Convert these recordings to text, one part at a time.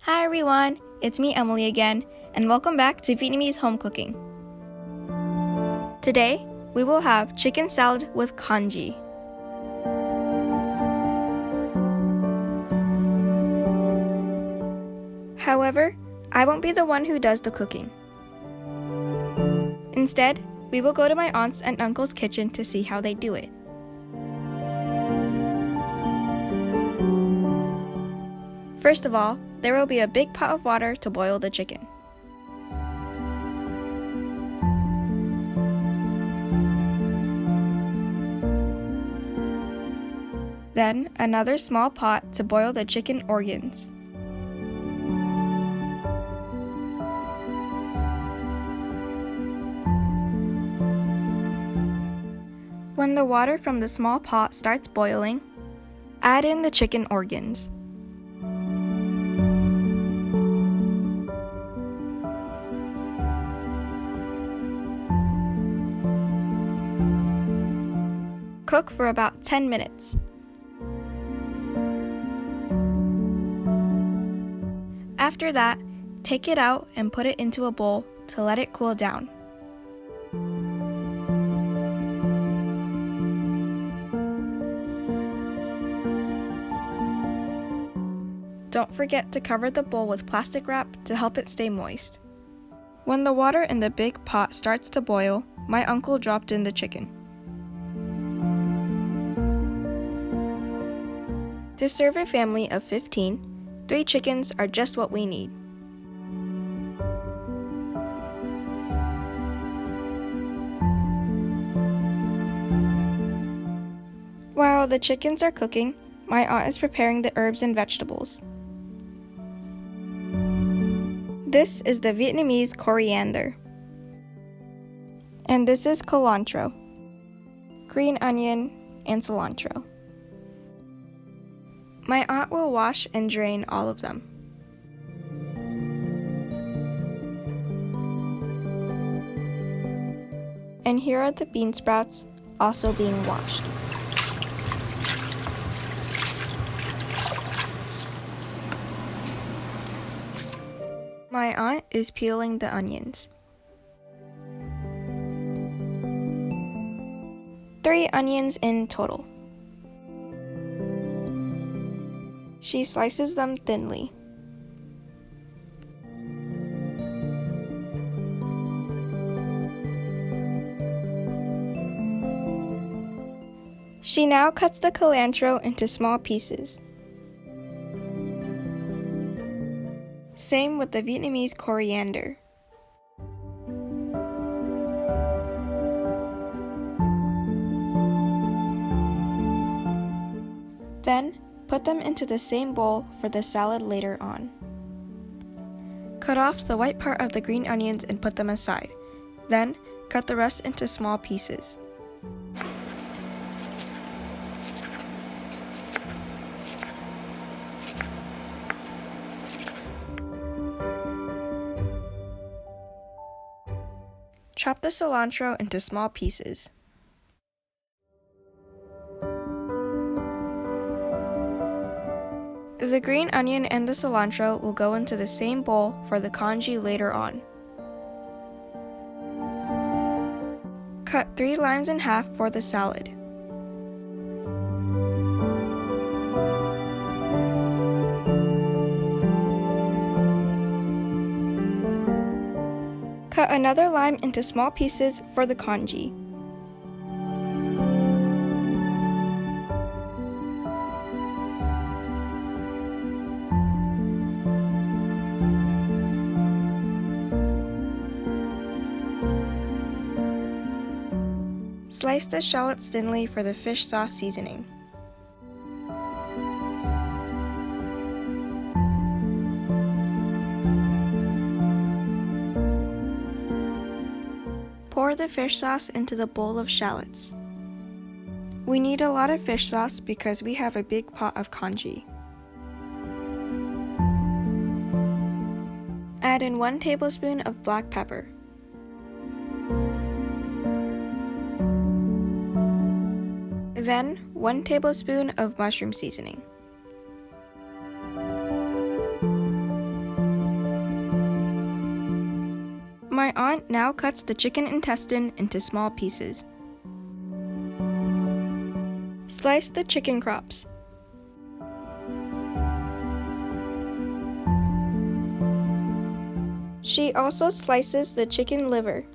Hi everyone, it's me Emily again, and welcome back to Vietnamese Home Cooking. Today, we will have chicken salad with congee. However, I won't be the one who does the cooking. Instead, we will go to my aunt's and uncle's kitchen to see how they do it. First of all, there will be a big pot of water to boil the chicken. Then, another small pot to boil the chicken organs. When the water from the small pot starts boiling, add in the chicken organs. Cook for about 10 minutes. After that, take it out and put it into a bowl to let it cool down. Don't forget to cover the bowl with plastic wrap to help it stay moist. When the water in the big pot starts to boil, my uncle dropped in the chicken. To serve a family of 15, 3 chickens are just what we need. While the chickens are cooking, my aunt is preparing the herbs and vegetables. This is the Vietnamese coriander. And this is cilantro, green onion, and cilantro. My aunt will wash and drain all of them. And here are the bean sprouts, also being washed. My aunt is peeling the onions. 3 onions in total. She slices them thinly. She now cuts the cilantro into small pieces. Same with the Vietnamese coriander. Then, put them into the same bowl for the salad later on. Cut off the white part of the green onions and put them aside. Then, cut the rest into small pieces. Chop the cilantro into small pieces. The green onion and the cilantro will go into the same bowl for the congee later on. Cut 3 limes in half for the salad. Cut another lime into small pieces for the congee. Slice the shallots thinly for the fish sauce seasoning. Pour the fish sauce into the bowl of shallots. We need a lot of fish sauce because we have a big pot of congee. Add in 1 tablespoon of black pepper. Then 1 tablespoon of mushroom seasoning. My aunt now cuts the chicken intestine into small pieces. Slice the chicken crops. She also slices the chicken liver.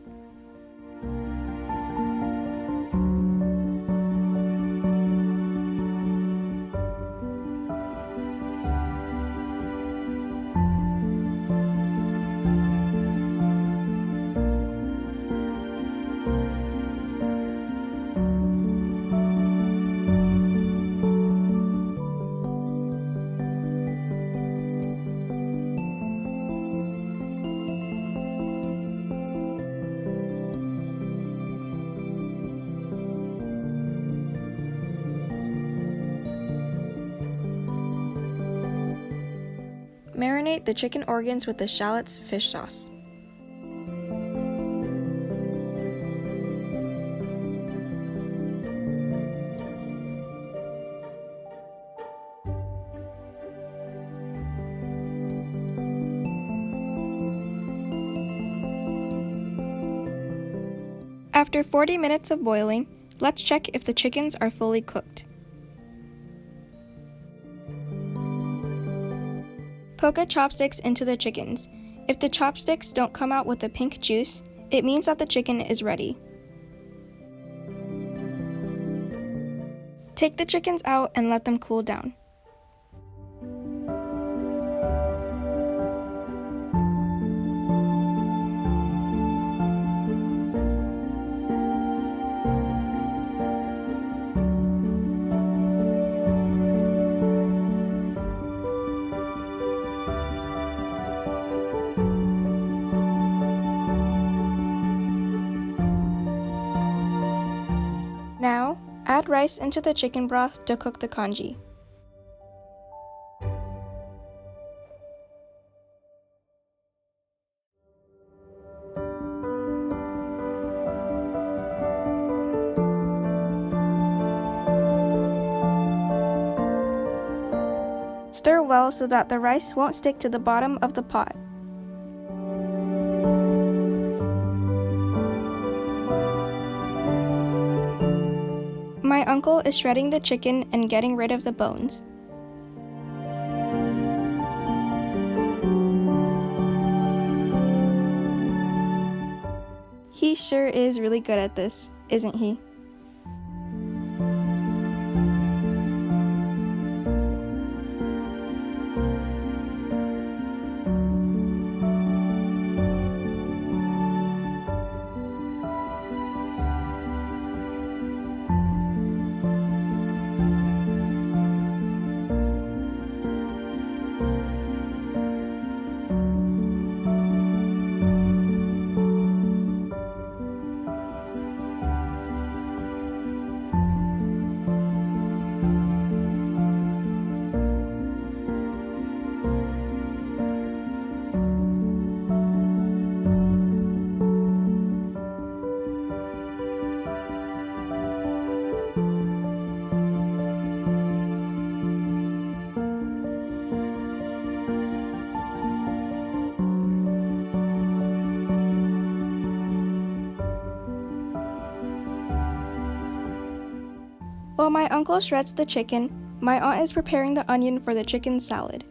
Marinate the chicken organs with the shallots fish sauce. After 40 minutes of boiling, let's check if the chickens are fully cooked. Poke chopsticks into the chickens. If the chopsticks don't come out with the pink juice, it means that the chicken is ready. Take the chickens out and let them cool down. Now, add rice into the chicken broth to cook the congee. Stir well so that the rice won't stick to the bottom of the pot. My uncle is shredding the chicken and getting rid of the bones. He sure is really good at this, isn't he? While my uncle shreds the chicken, my aunt is preparing the onion for the chicken salad.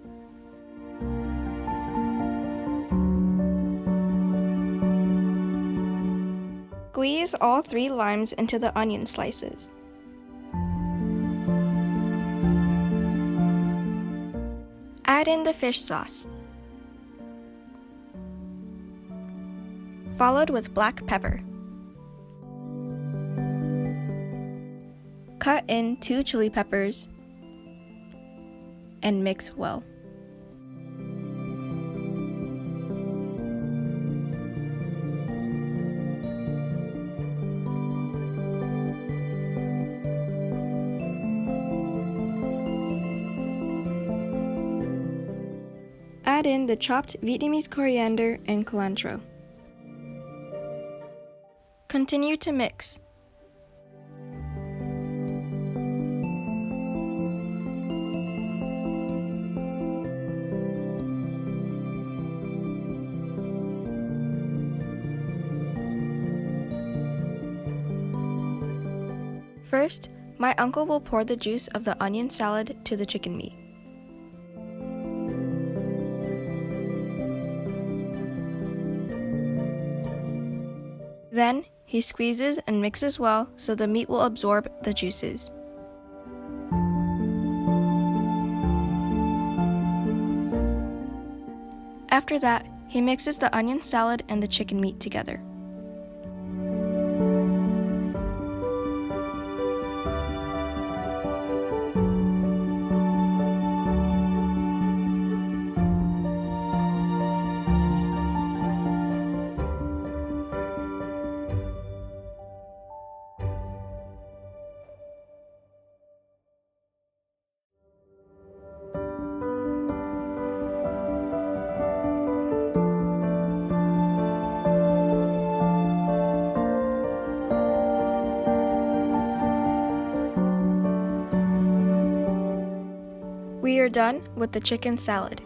Squeeze all 3 limes into the onion slices. Add in the fish sauce, followed with black pepper. Cut in 2 chili peppers and mix well. Add in the chopped Vietnamese coriander and cilantro. Continue to mix. First, my uncle will pour the juice of the onion salad to the chicken meat. Then, he squeezes and mixes well so the meat will absorb the juices. After that, he mixes the onion salad and the chicken meat together. We are done with the chicken salad.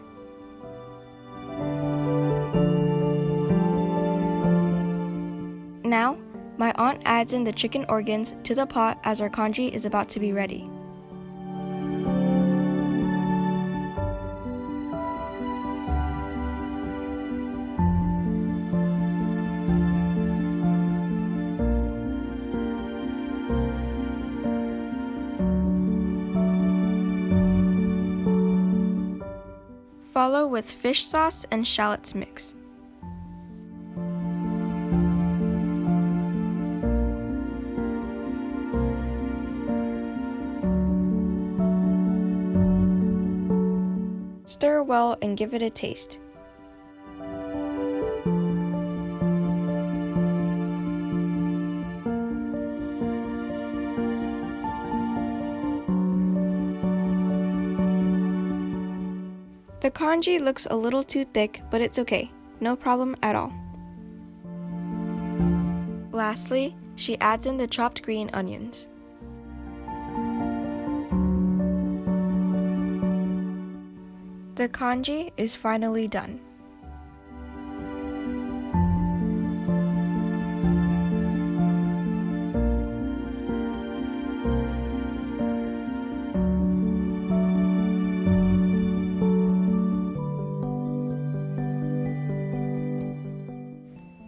Now, my aunt adds in the chicken organs to the pot as our congee is about to be ready. Follow with fish sauce and shallots mix. Stir well and give it a taste. The congee looks a little too thick, but it's okay. No problem at all. Lastly, she adds in the chopped green onions. The congee is finally done.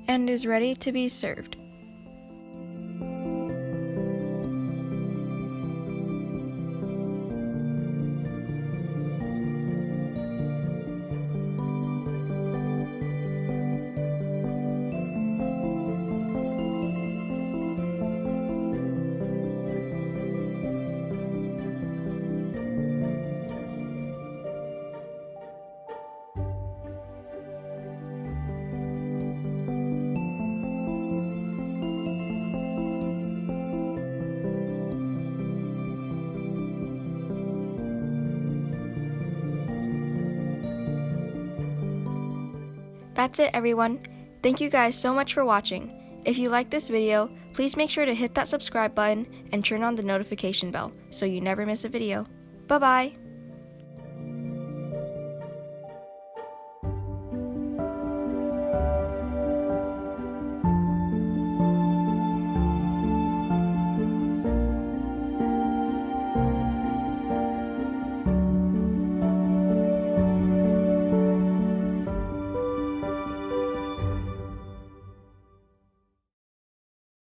And is ready to be served. That's it, everyone. Thank you guys so much for watching. If you like this video, please make sure to hit that subscribe button and turn on the notification bell so you never miss a video. Bye-bye!